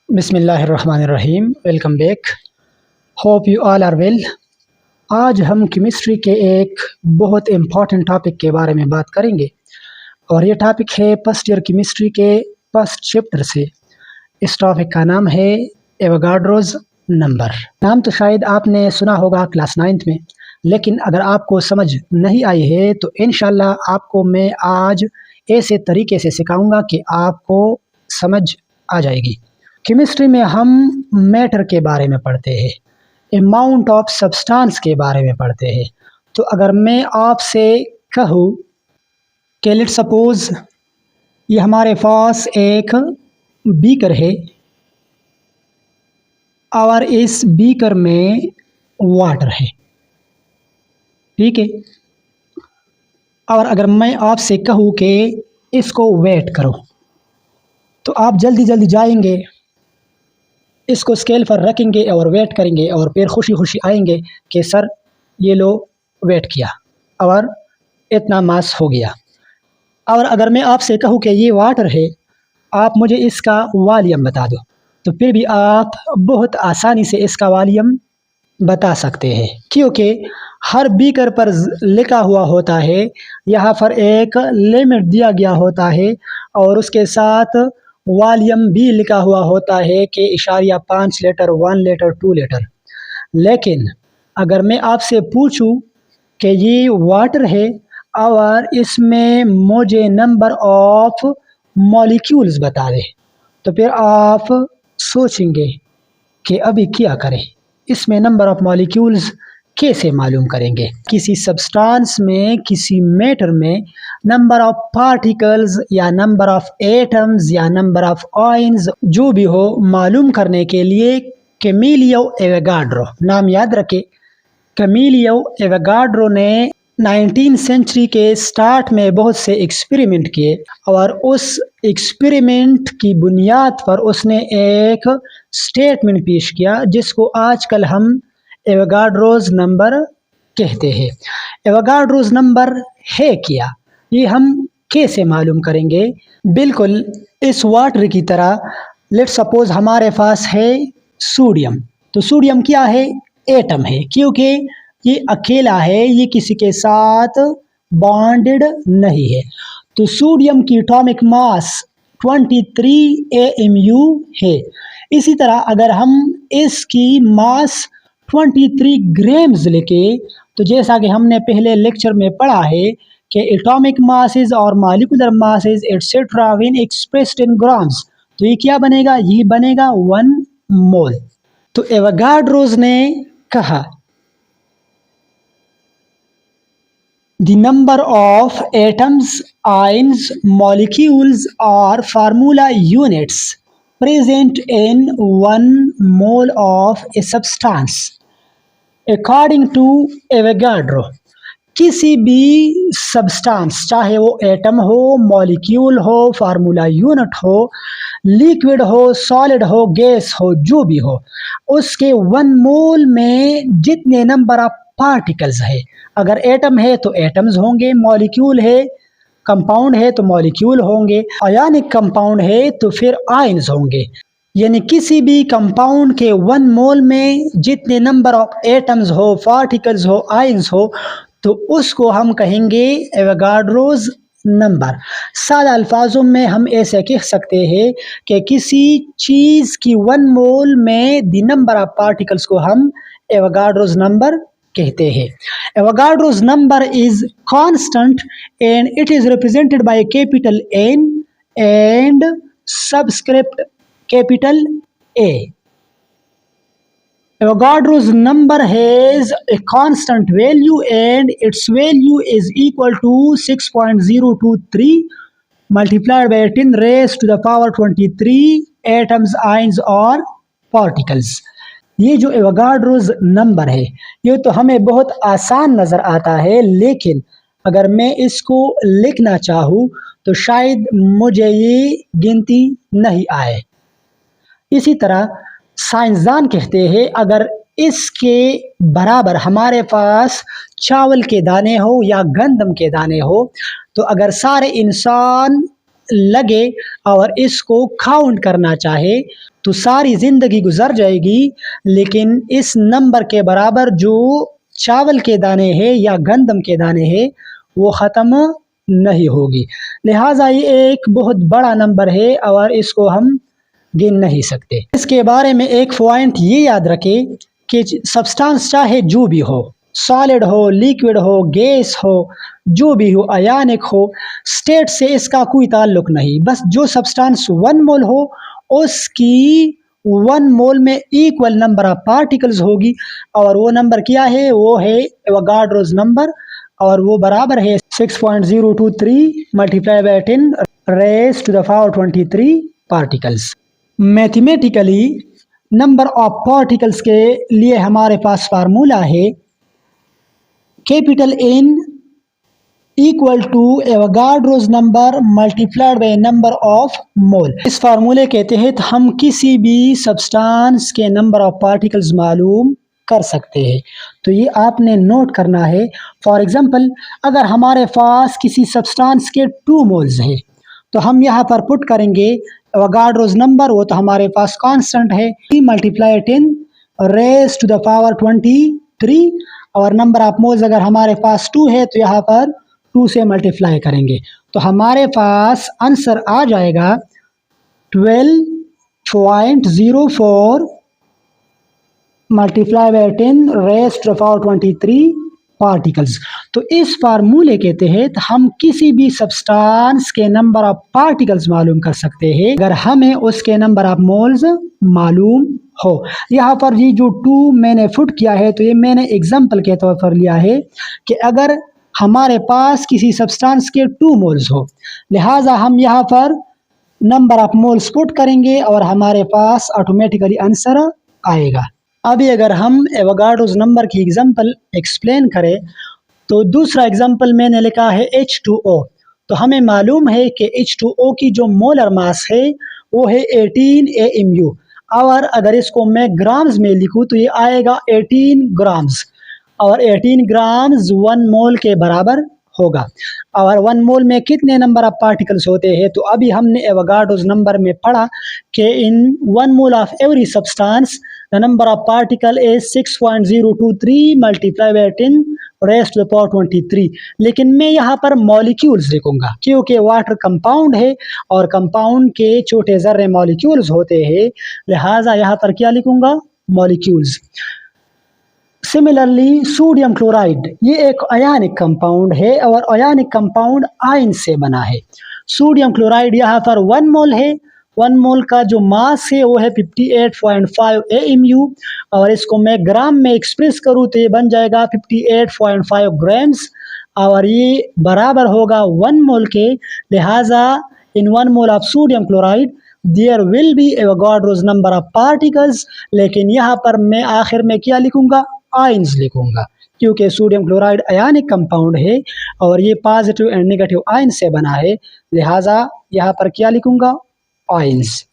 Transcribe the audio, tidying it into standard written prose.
बिस्मिल्लाहिर्रहमानिर्रहीम। Welcome back. Hope you all are well. आज हम केमिस्ट्री के एक बहुत इम्पॉर्टेंट टॉपिक के बारे में बात करेंगे और ये टॉपिक है फर्स्ट ईयर केमिस्ट्री के फर्स्ट चैप्टर से। इस टॉपिक का नाम है एवोगाड्रोज नंबर। नाम तो शायद आपने सुना होगा क्लास 9th में, लेकिन अगर आपको समझ नहीं आई है तो इंशाल्लाह आपको मैं आज ऐसे तरीके से सिखाऊंगा कि आपको समझ आ जाएगी। केमिस्ट्री में हम मैटर के बारे में पढ़ते हैं, अमाउंट ऑफ सब्सटेंस के बारे में पढ़ते हैं। तो अगर मैं आपसे कहूँ कि लेट्स सपोज ये हमारे पास एक बीकर है और इस बीकर में वाटर है, ठीक है। और अगर मैं आपसे कहूँ कि इसको वेट करो तो आप जल्दी जल्दी जाएंगे, इसको स्केल पर रखेंगे और वेट करेंगे और फिर खुशी खुशी आएंगे कि सर ये लो वेट किया और इतना मास हो गया। और अगर मैं आपसे कहूँ कि ये वाटर है, आप मुझे इसका वॉल्यूम बता दो, तो फिर भी आप बहुत आसानी से इसका वॉल्यूम बता सकते हैं, क्योंकि हर बीकर पर लिखा हुआ होता है, यहाँ पर एक लिमिट दिया गया होता है और उसके साथ वॉल्यूम भी लिखा हुआ होता है कि इशारिया 5 लीटर, 1 लीटर, 2 लीटर। लेकिन अगर मैं आपसे पूछूं कि ये वाटर है और इसमें मुझे नंबर ऑफ मॉलिक्यूल्स बता दे, तो फिर आप सोचेंगे कि अभी क्या करें, इसमें नंबर ऑफ मॉलिक्यूल्स कैसे मालूम करेंगे। किसी सब्सटेंस में, किसी मैटर में नंबर ऑफ पार्टिकल्स या नंबर ऑफ एटम्स या नंबर ऑफ आयन्स जो भी हो मालूम करने के लिए कैमिलियो एवोगाड्रो, नाम याद रखें, कैमिलियो एवोगाड्रो ने 19th सेंचुरी के स्टार्ट में बहुत से एक्सपेरिमेंट किए और उस एक्सपेरिमेंट की बुनियाद पर उसने एक स्टेटमेंट पेश किया जिसको आजकल हम एवोगाड्रोज नंबर कहते हैं। एवोगाड्रोज नंबर है क्या, ये हम कैसे मालूम करेंगे? बिल्कुल इस वाटर की तरह लेट्स सपोज हमारे पास है सोडियम। तो सोडियम क्या है? एटम है, क्योंकि ये अकेला है, ये किसी के साथ बॉन्डेड नहीं है। तो सोडियम की एटॉमिक मास 23 AMU है। इसी तरह अगर हम इसकी मास 23 ग्राम्स लिखे, तो जैसा कि हमने पहले लेक्चर में पढ़ा है कि एटॉमिक मासेस और molecular masses etcetera when expressed in grams, तो ये क्या बनेगा? ये बनेगा 1 मोल। तो एवोगाड्रोज ने कहा the number of atoms, ions, molecules or formula units present in 1 mole of a substance according to Avogadro। किसी भी सब्सटेंस, चाहे वो एटम हो, मॉलिक्यूल हो, फार्मूला यूनिट हो, लिक्विड हो, सॉलिड हो, गैस हो, जो भी हो, उसके 1 मोल में जितने नंबर ऑफ पार्टिकल्स है, अगर एटम है तो एटम्स होंगे, मॉलिक्यूल है, कंपाउंड है तो मॉलिक्यूल होंगे, आयनिक कंपाउंड है तो फिर आयन्स होंगे। यानी किसी भी कंपाउंड के 1 मोल में जितने नंबर ऑफ एटम्स हो, पार्टिकल्स हो, आयन्स हो, तो उसको हम कहेंगे एवोगाड्रोज नंबर। सादा अल्फाजों में हम ऐसे कह सकते हैं कि किसी चीज की 1 मोल में द नंबर ऑफ पार्टिकल्स को हम एवोगाड्रोज नंबर कहते हैं। Avogadro's number is constant and it is represented by capital N and subscript capital A। Avogadro's number has a constant value and its value is equal to 6.023 multiplied by 10 raised to the power 23 atoms, ions और particles। ये जो Avogadro's number है ये तो हमें बहुत आसान नज़र आता है, लेकिन अगर मैं इसको लिखना चाहूँ तो शायद मुझे ये गिनती नहीं आए। इसी तरह साइंसदान कहते हैं अगर इसके बराबर हमारे पास चावल के दाने हो या गंदम के दाने हो, तो अगर सारे इंसान लगे और इसको काउंट करना चाहे तो सारी ज़िंदगी गुजर जाएगी, लेकिन इस नंबर के बराबर जो चावल के दाने हैं या गंदम के दाने हैं वो ख़त्म नहीं होगी। लिहाजा ये एक बहुत बड़ा नंबर है और इसको हम गिन नहीं सकते। इसके बारे में एक पॉइंट ये याद रखें कि सब्सटेंस चाहे जो भी हो, सॉलिड हो, लिक्विड हो, गैस हो, जो भी हो, अयानिक हो, स्टेट से इसका कोई ताल्लुक नहीं। बस जो सब्सटेंस 1 मोल हो उसकी 1 मोल में इक्वल नंबर ऑफ पार्टिकल्स होगी और वो नंबर क्या है, वो है एवोगाड्रोस नंबर और वो बराबर है 6.023 multiply by 10 raise to the power 23 particles. Mathematically number of particles के लिए हमारे पास फार्मूला है capital N equal to Avogadro's number multiplied by number of mole. इस फार्मूले के तहत हम किसी भी सब्सटेंस के नंबर ऑफ पार्टिकल्स मालूम कर सकते हैं। तो ये आपने नोट करना है। फॉर एग्जांपल अगर हमारे पास किसी सब्सटेंस के 2 मोल्स है तो हम यहाँ पर पुट करेंगे एवोगाड्रोस नंबर, वो तो हमारे पास कांस्टेंट है, 3 multiply 10 raise to the power 23 और नंबर ऑफ मोल्स अगर हमारे पास 2 है तो यहाँ पर 2 से मल्टीप्लाई करेंगे तो हमारे पास आंसर आ जाएगा 12.04 multiply by 10 raise to the power 23 particles. तो इस फार्मूले के तहत हम किसी भी सब्सटेंस के नंबर ऑफ पार्टिकल्स मालूम कर सकते हैं अगर हमें उसके नंबर ऑफ मोल्स मालूम हो। यहाँ पर ये जो 2 मैंने फुट किया है तो ये मैंने एग्जांपल के तौर पर लिया है कि अगर हमारे पास किसी सब्सटेंस के 2 मोल्स हो, लिहाजा हम यहाँ पर नंबर ऑफ मोल्स पुट करेंगे और हमारे पास ऑटोमेटिकली आंसर आएगा। अभी अगर हम एवोगाड्रोस नंबर की एग्जांपल एक्सप्लेन करें तो दूसरा एग्जांपल मैंने लिखा है H2O। तो हमें मालूम है कि H2O की जो मोलर मास है वो है 18 AMU और अगर इसको मैं ग्राम्स में लिखूँ तो ये आएगा 18 ग्राम्स और 18 ग्राम्स 1 मोल के बराबर होगा। और 1 मोल में कितने नंबर ऑफ पार्टिकल्स होते हैं, तो अभी हमने एवोगाड्रोस नंबर में पढ़ा कि in 1 mole of every substance the number of particle is 6.023 multiply by 10 raise to the power 23। लेकिन मैं यहाँ पर मॉलिक्यूल्स लिखूंगा क्योंकि वाटर कंपाउंड है और कंपाउंड के छोटे ज़र्रे मॉलिक्यूल्स होते हैं, लिहाजा यहाँ पर क्या लिखूंगा, मॉलिक्यूल्स। सिमिलरली सोडियम क्लोराइड ये एक अयानिक कंपाउंड है और अयानिक कंपाउंड आयन से बना है। सोडियम क्लोराइड यहाँ पर 1 मोल है, 1 मोल का जो मास है वो है 58.5 AMU और इसको मैं ग्राम में एक्सप्रेस करूँ तो ये बन जाएगा 58.5 ग्राम्स और ये बराबर होगा 1 मोल के। लिहाजा in 1 mole of sodium chloride there will be Avogadro's number of particles. लेकिन यहाँ पर मैं आखिर में क्या लिखूंगा, आयन्स लिखूंगा क्योंकि सोडियम क्लोराइड अयानिक कंपाउंड है और ये पॉजिटिव एंड नेगेटिव आयन से बना है, लिहाजा यहाँ पर क्या लिखूंगा, आयन्स।